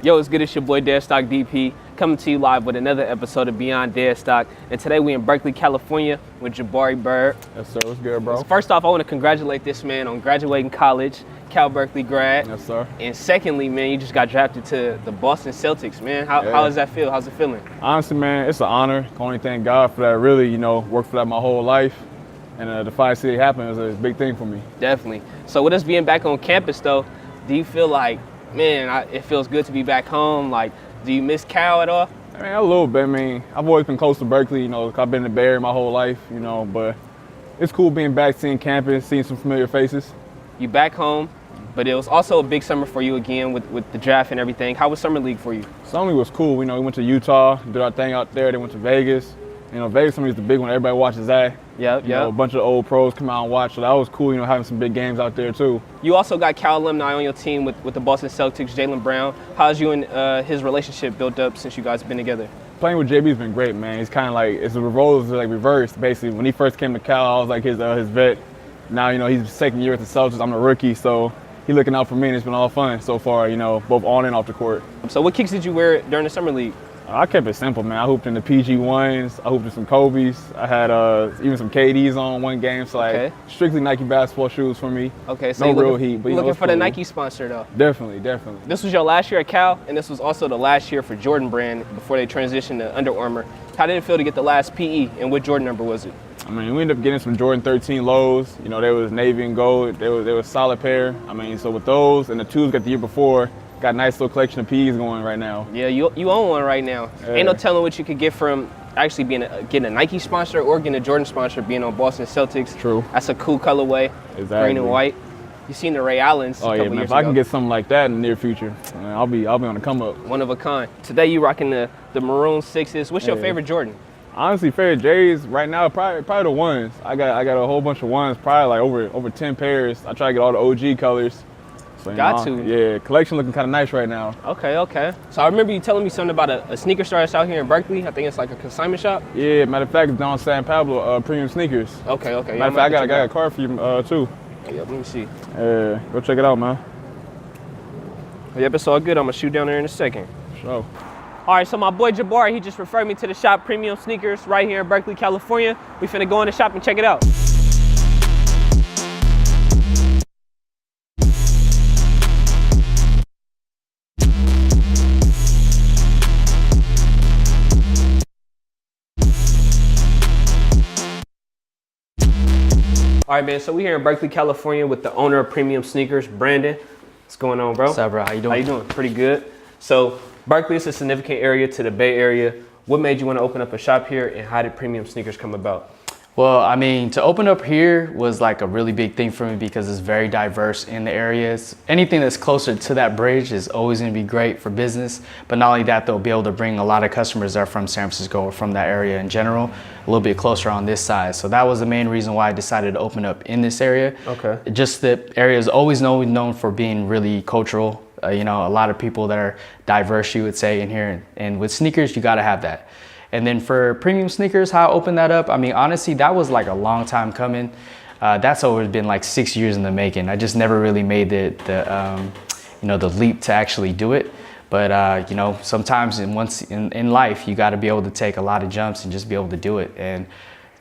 Yo, it's good, it's your boy Deadstock Dp, coming to you live with another episode of Beyond Deadstock. And today we in Berkeley, California with Jabari Bird. Yes, sir. What's good, bro? So first off, I want to congratulate this man on graduating college, Cal Berkeley grad. Yes, sir. And secondly, man, you just got drafted to the Boston Celtics, man. How does that feel? How's it feeling? Honestly, man, it's an honor. Can only thank God for that. Really, worked for that my whole life. And the 5 City happened was a big thing for me. Definitely. So with us being back on campus, though, do you feel like, man, it feels good to be back home? Like, do you miss Cal at all? I mean, a little bit. I mean, I've always been close to Berkeley. I've been in the Bay Area my whole life, but it's cool being back, seeing campus, seeing some familiar faces. You back home, but it was also a big summer for you again with the draft and everything. How was Summer League for you? Summer League was cool. We went to Utah, did our thing out there. Then went to Vegas. Vegas Summer League is the big one. Everybody watches that. Yeah. A bunch of old pros come out and watch. So that was cool, having some big games out there too. You also got Cal alumni on your team with the Boston Celtics, Jaylen Brown. How's you and his relationship built up since you guys been together? Playing with JB's been great, man. He's kind of like, the roles are like reversed, basically. When he first came to Cal, I was like his vet. Now, he's second year at the Celtics. I'm the rookie, so he's looking out for me, and it's been all fun so far, both on and off the court. So what kicks did you wear during the Summer League? I kept it simple, man. I hooped in the PG1s. I hooped in some Kobe's. I had even some KDs on one game, so strictly Nike basketball shoes for me. Okay, so no real heat, but looking for cool. the Nike sponsor though. Definitely. This was your last year at Cal, and this was also the last year for Jordan Brand before they transitioned to Under Armour. How did it feel to get the last PE, and what Jordan number was it? I mean, we ended up getting some Jordan 13 lows. They was navy and gold. They was a solid pair. I mean, so with those and the twos got the year before. Got a nice little collection of PEs going right now. Yeah, you own one right now. Yeah. Ain't no telling what you could get from actually getting a Nike sponsor or getting a Jordan sponsor being on Boston Celtics. True. That's a cool colorway. Exactly. Green and white. You seen the Ray Allens a couple man. years If I ago. can get something like that in the near future, man, I'll be on the come up. One of a kind. Today you rocking the maroon 6s. What's your favorite Jordan? Honestly, favorite J's right now probably the ones. I got a whole bunch of ones, probably like over 10 pairs. I try to get all the OG colors. So, yeah, collection looking kind of nice right now. Okay. So I remember you telling me something about a sneaker store that's out here in Berkeley. I think it's like a consignment shop. Yeah, matter of fact, it's down San Pablo, Premium Sneakers. Okay. Matter of fact, I got a card for you too. Yeah, let me see. Go check it out, man. Yep, it's all good. I'm gonna shoot down there in a second. Sure. All right, so my boy Jabari, he just referred me to the shop Premium Sneakers right here in Berkeley, California. We finna go in the shop and check it out. All right, man, so we're here in Berkeley, California with the owner of Premium Sneakers, Brandon. What's going on, bro? What's up, bro? How you doing? How you doing? Pretty good. So Berkeley is a significant area to the Bay Area. What made you want to open up a shop here, and how did Premium Sneakers come about? Well, I mean, to open up here was like a really big thing for me because it's very diverse in the areas. Anything that's closer to that bridge is always going to be great for business. But not only that, they'll be able to bring a lot of customers that are from San Francisco or from that area in general, a little bit closer on this side. So that was the main reason why I decided to open up in this area. Okay. Just the area is always known for being really cultural. A lot of people that are diverse, you would say, in here. And with sneakers, you got to have that. And then for Premium Sneakers, how I opened that up, I mean, honestly, that was like a long time coming. That's always been like 6 years in the making. I just never really made the leap to actually do it. But, sometimes in life, you got to be able to take a lot of jumps and just be able to do it. And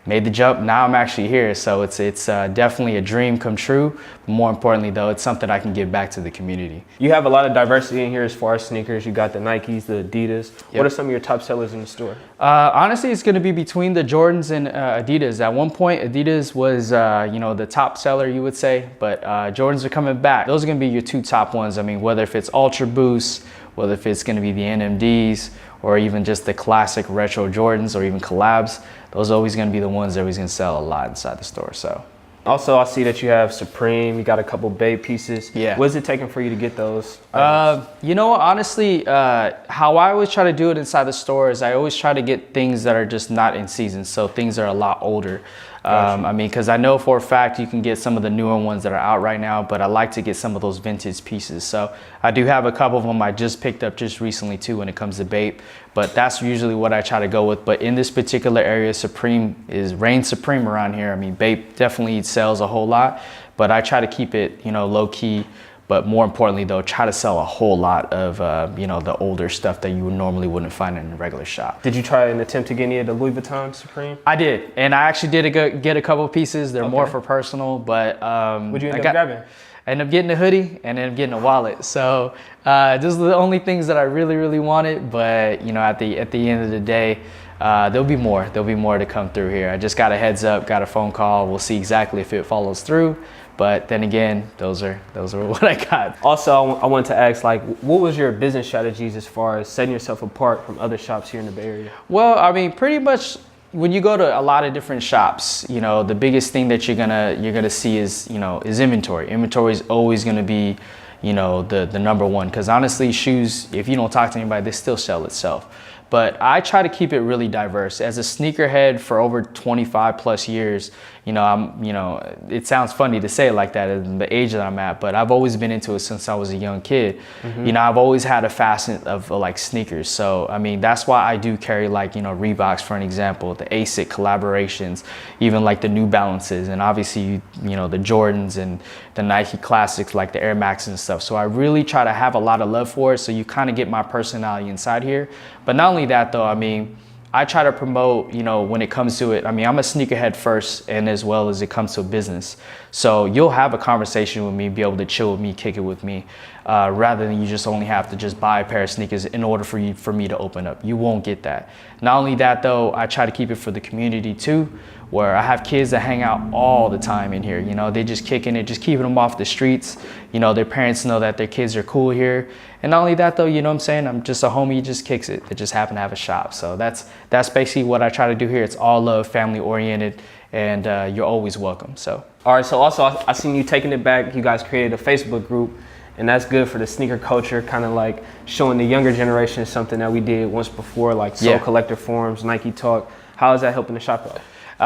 made the jump. Now I'm actually here. So it's definitely a dream come true. But more importantly, though, it's something I can give back to the community. You have a lot of diversity in here as far as sneakers. You got the Nikes, the Adidas. Yep. What are some of your top sellers in the store? Honestly, it's going to be between the Jordans and Adidas. At one point, Adidas was, the top seller, you would say, but Jordans are coming back. Those are going to be your two top ones. I mean, whether if it's Ultra Boost, whether if it's going to be the NMDs, or even just the classic retro Jordans, or even collabs, those are always going to be the ones that are always going to sell a lot inside the store. So. Also, I see that you have Supreme. You got a couple Babe pieces. Yeah. What is it taking for you to get those? Honestly, how I always try to do it inside the store is I always try to get things that are just not in season. So things that are a lot older. Gotcha. I mean, because I know for a fact you can get some of the newer ones that are out right now, but I like to get some of those vintage pieces. So I do have a couple of them I just picked up just recently too when it comes to Bape, but that's usually what I try to go with. But in this particular area, Supreme reigns supreme around here. I mean, Bape definitely sells a whole lot, but I try to keep it, low key. But more importantly though, try to sell a whole lot of, you know, the older stuff that you normally wouldn't find in a regular shop. Did you try an attempt to get any of the Louis Vuitton Supreme? I did, and I actually did get a couple pieces. They're more for personal, but what'd you end up grabbing? I ended up getting a hoodie and then getting a wallet. So those are the only things that I really wanted. But you know, at the end of the day, there'll be more. There'll be more to come through here. I just got a heads up, got a phone call. We'll see exactly if it follows through. But then again, those are what I got. Also, I wanted to ask, like, what was your business strategies as far as setting yourself apart from other shops here in the Bay Area? Well, I mean, pretty much when you go to a lot of different shops, you know, the biggest thing that you're gonna see is, you know, is inventory. Inventory is always gonna be, you know, the number one. Because honestly, shoes, if you don't talk to anybody, they still sell itself. But I try to keep it really diverse. As a sneakerhead for over 25 plus years, you know, it sounds funny to say it like that at the age that I'm at, but I've always been into it since I was a young kid. You know, I've always had a fascination of like sneakers. So, I mean, that's why I do carry like, you know, Reeboks for an example, the Ep.6 collaborations, even like the New Balances, and obviously, you know, the Jordans and the Nike classics like the Air Max and stuff. So I really try to have a lot of love for it. So you kind of get my personality inside here. But not only that though, I mean, I try to promote, you know, when it comes to it, I mean, I'm a sneakerhead first and as well as it comes to business. So you'll have a conversation with me, be able to chill with me, kick it with me, rather than you just only have to just buy a pair of sneakers in order for me to open up. You won't get that. Not only that though, I try to keep it for the community too, where I have kids that hang out all the time in here. You know, they just kicking it, just keeping them off the streets. You know, their parents know that their kids are cool here. And not only that though, you know what I'm saying? I'm just a homie, just kicks it. They just happen to have a shop. So that's basically what I try to do here. It's all love, family oriented, and you're always welcome, so. All right, so also I seen you taking it back. You guys created a Facebook group, and that's good for the sneaker culture, kind of like showing the younger generation something that we did once before, like Soul Collector forums, Nike Talk. How is that helping the shop out?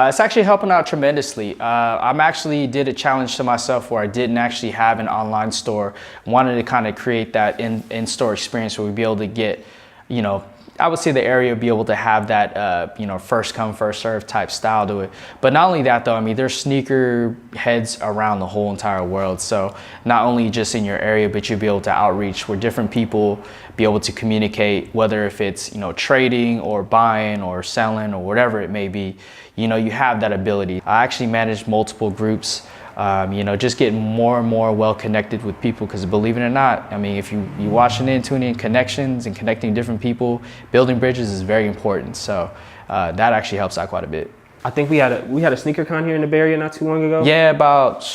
It's actually helping out tremendously. I'm actually did a challenge to myself where I didn't actually have an online store. Wanted to kind of create that in-store experience where we'd be able to get, you know, I would say the area would be able to have that, you know, first come, first serve type style to it. But not only that though, I mean, there's sneaker heads around the whole entire world. So not only just in your area, but you'll be able to outreach where different people be able to communicate, whether if it's, you know, trading or buying or selling or whatever it may be, you know, you have that ability. I actually manage multiple groups. You know, just getting more and more well connected with people, because believe it or not, I mean, if you watching in, tuning in, connections and connecting different people, building bridges is very important. So that actually helps out quite a bit. I think we had a sneaker con here in the Bay Area not too long ago. Yeah, about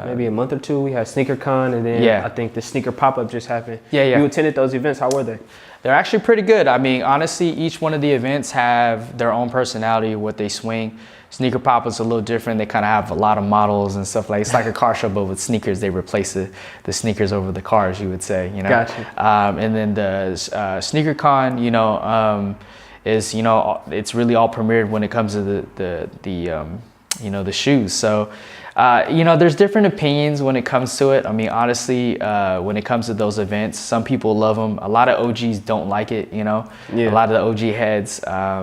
maybe a month or two. We had sneaker con, and then I think the sneaker pop-up just happened. Yeah. You attended those events. How were they? They're actually pretty good. I mean, honestly, each one of the events have their own personality, what they swing. Sneaker pop-up's a little different. They kind of have a lot of models and stuff like. It's like a car show, but with sneakers, they replace the sneakers over the cars, you would say, you know. Gotcha. And then the sneaker con, you know, is, you know, it's really all premiered when it comes to the you know, the shoes. So, you know, there's different opinions when it comes to it. I mean, honestly, when it comes to those events, some people love them. A lot of OGs don't like it, you know. A lot of the OG heads,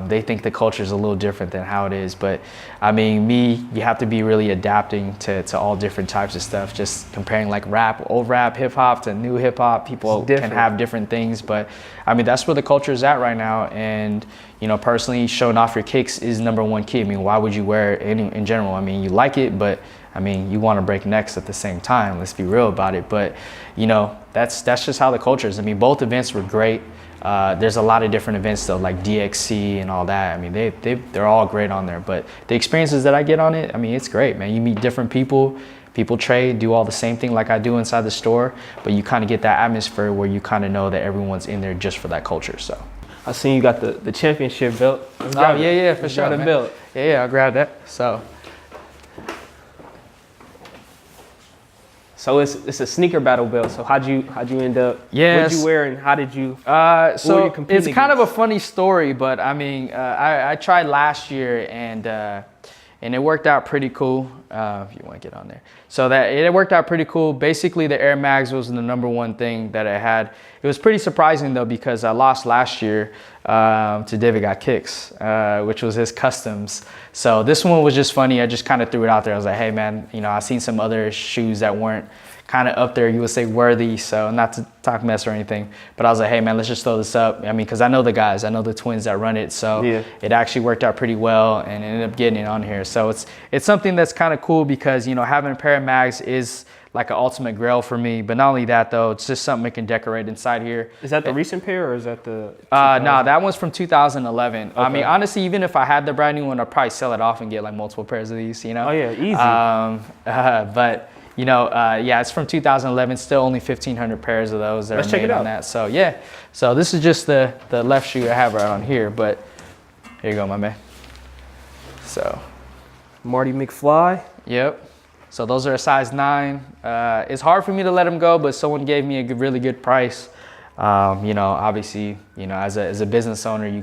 they think the culture is a little different than how it is. But I mean, you have to be really adapting to all different types of stuff. Just comparing like rap, old rap, hip hop to new hip hop. People can have different things, but I mean, that's where the culture is at right now. And you know, personally, showing off your kicks is #1 key. I mean, why would you wear it in general? I mean, you like it, but I mean, you want to break necks at the same time. Let's be real about it. But you know, that's just how the culture is. I mean, both events were great. There's a lot of different events though, like DXC and all that. I mean, they're all great on there. But the experiences that I get on it, I mean, it's great, man. You meet different people. People trade, do all the same thing like I do inside the store, but you kind of get that atmosphere where you kind of know that everyone's in there just for that culture. So. I seen you got the championship belt. Oh yeah, for sure. The belt. Yeah, I'll grab that. So it's a sneaker battle belt. So how'd you end up? Yes. What'd you wear and how did you? So it's kind of a funny story, but I mean, I tried last year and it worked out pretty cool. If you want to get on there. So that it worked out pretty cool. Basically, the Air Mags was the #1 thing that I had. It was pretty surprising though, because I lost last year to David Got Kicks, which was his customs. So this one was just funny. I just kind of threw it out there. I was like, hey man, you know, I seen some other shoes that weren't kind of up there, you would say worthy. So not to talk mess or anything, but I was like, hey man, let's just throw this up. I mean, cause I know the guys, I know the twins that run it. So it actually worked out pretty well and ended up getting it on here. So it's something that's kind of cool because, you know, having a pair of mags is like an ultimate grail for me. But not only that though, it's just something we can decorate inside here. Is that the recent pair or is that the? No, that one's from 2011. Okay. I mean, honestly, even if I had the brand new one, I'd probably sell it off and get like multiple pairs of these, you know? Oh yeah, easy. But you know, yeah, it's from 2011. Still only 1,500 pairs of those that are made on that. So yeah, so this is just the left shoe I have right on here. But here you go, my man. So Marty McFly. Yep. So those are a size 9. It's hard for me to let them go, but someone gave me a really good price. You know, obviously, you know, as a business owner, you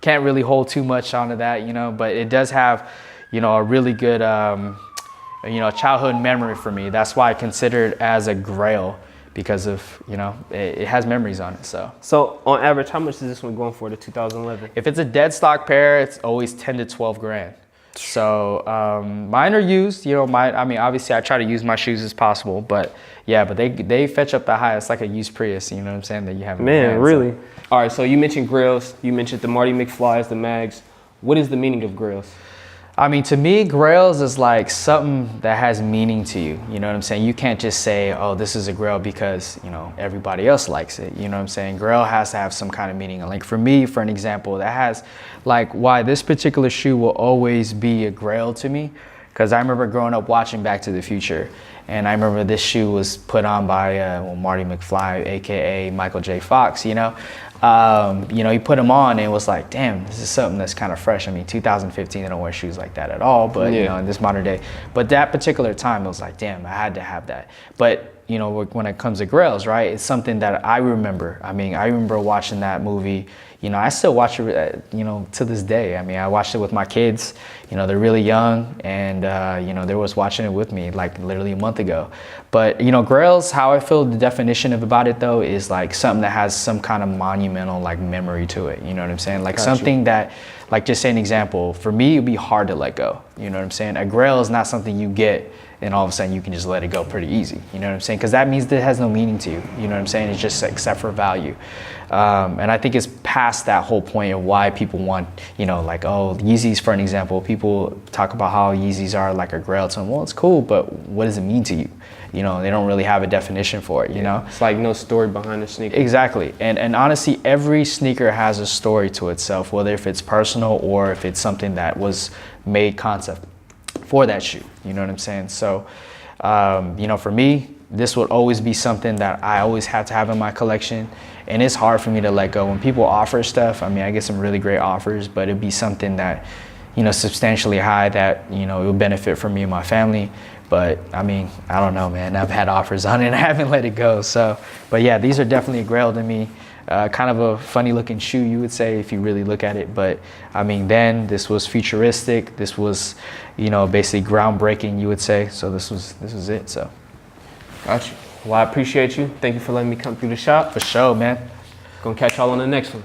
can't really hold too much onto that, you know, but it does have, you know, a really good, you know, childhood memory for me. That's why I consider it as a grail because of, you know, it has memories on it. So on average, how much is this one going for, the 2011? If it's a dead stock pair, it's always 10 to 12 grand. So mine are used, you know, I mean, obviously I try to use my shoes as possible, but yeah, but they fetch up the high. It's like a used Prius, you know what I'm saying, that you have in your hand, really? So. All right, so you mentioned grills, you mentioned the Marty McFlys, the mags. What is the meaning of grills? I mean, to me, grails is like something that has meaning to you. You know what I'm saying? You can't just say, oh, this is a grail because, you know, everybody else likes it. You know what I'm saying? Grail has to have some kind of meaning. Like for me, for an example, that has like why this particular shoe will always be a grail to me. Because I remember growing up watching Back to the Future. And I remember this shoe was put on by Marty McFly, AKA Michael J. Fox, you know. You know, he put them on and it was like, damn, this is something that's kind of fresh. I mean, 2015, they don't wear shoes like that at all, but you know, in this modern day. But that particular time, it was like, damn, I had to have that. But you know, when it comes to grails, right, it's something that I remember. I mean, I remember watching that movie. You know, I still watch it, you know, to this day. I mean, I watched it with my kids. You know, they're really young, and you know, they was watching it with me like literally a month ago. But you know, grails, how I feel the definition of about it though is like something that has some kind of monumental like memory to it. You know what I'm saying? Like something that, like just say an example. For me, it'd be hard to let go. You know what I'm saying? A grail is not something you get and all of a sudden you can just let it go pretty easy. You know what I'm saying? Because that means that it has no meaning to you. You know what I'm saying? It's just except for value. And I think it's past that whole point of why people want, you know, like, oh, Yeezys, for an example. People talk about how Yeezys are like a grail to them. Well, it's cool, but what does it mean to you? You know, they don't really have a definition for it, you know? It's like no story behind the sneaker. Exactly. And honestly, every sneaker has a story to itself, whether if it's personal or if it's something that was made concept for that shoe. You know what I'm saying? So, you know, for me, this would always be something that I always have to have in my collection. And it's hard for me to let go. When people offer stuff, I mean, I get some really great offers, but it'd be something that, you know, substantially high that, you know, it would benefit for me and my family. But I mean, I don't know, man. I've had offers on it and I haven't let it go. So, but yeah, these are definitely a grail to me. Kind of a funny looking shoe, you would say, if you really look at it. But I mean, then this was futuristic. This was, you know, basically groundbreaking, you would say. So this was it. So. Got you. Well, I appreciate you. Thank you for letting me come through the shop. For sure, man. Gonna catch y'all on the next one.